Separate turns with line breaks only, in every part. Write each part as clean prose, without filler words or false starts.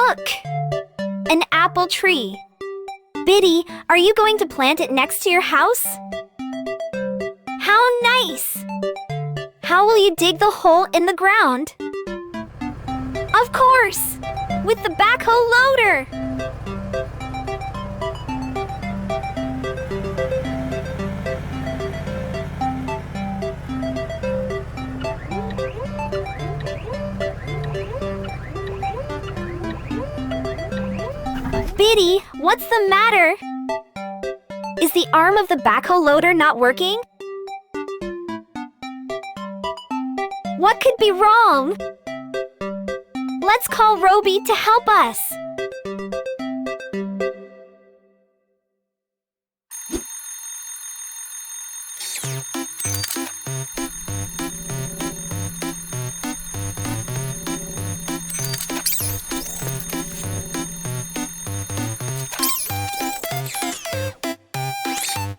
Look! An apple tree. Biddy, are you going to plant it next to your house? How nice! How will you dig the hole in the ground? Of course! With the backhoe loader! Biddy, what's the matter? Is the arm of the backhoe loader not working? What could be wrong? Let's call Robi to help us.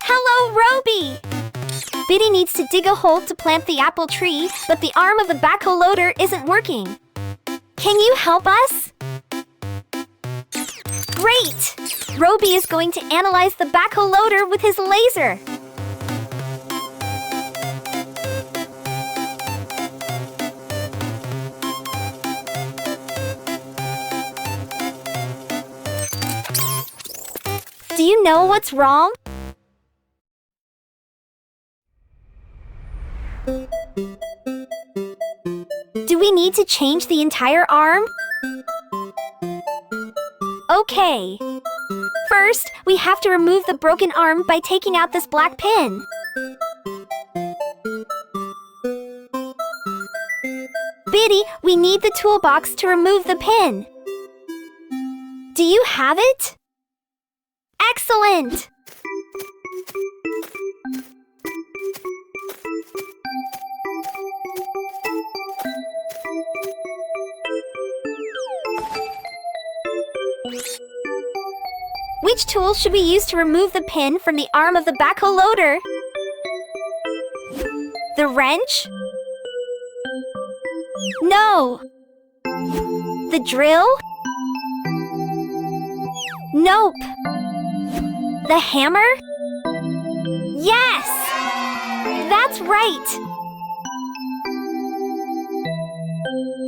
Hello, Robi! Biddy needs to dig a hole to plant the apple tree, but the arm of the backhoe loader isn't working. Can you help us? Great! Robi is going to analyze the backhoe loader with his laser. Do you know what's wrong? Do we need to change the entire arm? Okay. First, we have to remove the broken arm by taking out this black pin. Biddy, we need the toolbox to remove the pin. Do you have it? Excellent! Which tool should we use to remove the pin from the arm of the backhoe loader? The wrench? No. The drill? Nope. The hammer? Yes! That's right!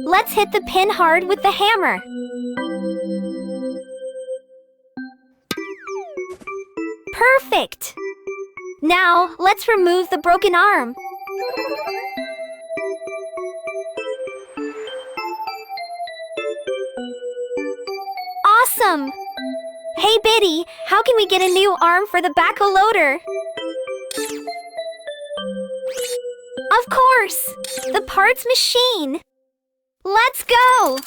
Let's hit the pin hard with the hammer. Perfect! Now, let's remove the broken arm. Awesome! Hey, Biddy, how can we get a new arm for the backhoe loader? Of course! The parts machine! Let's go!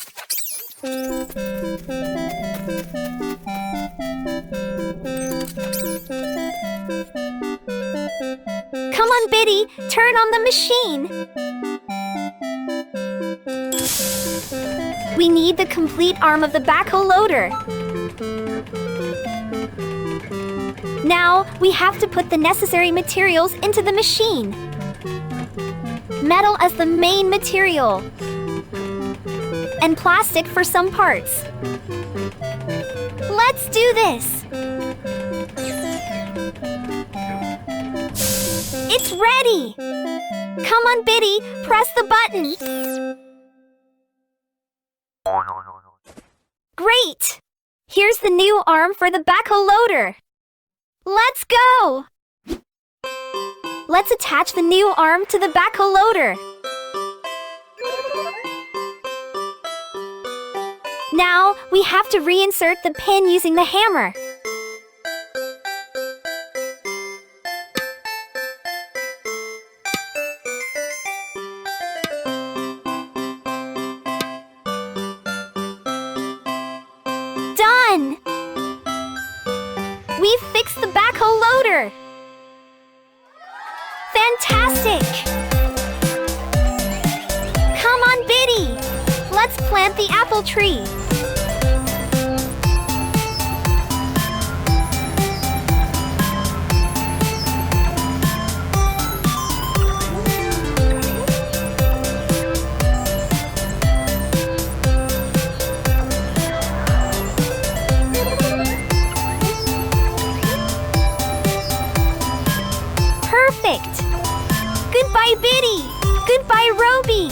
Come on, Biddy, turn on the machine. We need the complete arm of the backhoe loader. Now, we have to put the necessary materials into the machine. Metal as the main material. And plastic for some parts. Let's do this! It's ready! Come on, Biddy, press the button. Great! Here's the new arm for the backhoe loader. Let's go! Let's attach the new arm to the backhoe loader. Now, we have to reinsert the pin using the hammer. Done! We've fixed the backhoe loader! Fantastic! Come on, Biddy! Let's plant the apple tree. Perfect! Goodbye, Biddy! Goodbye, Roby!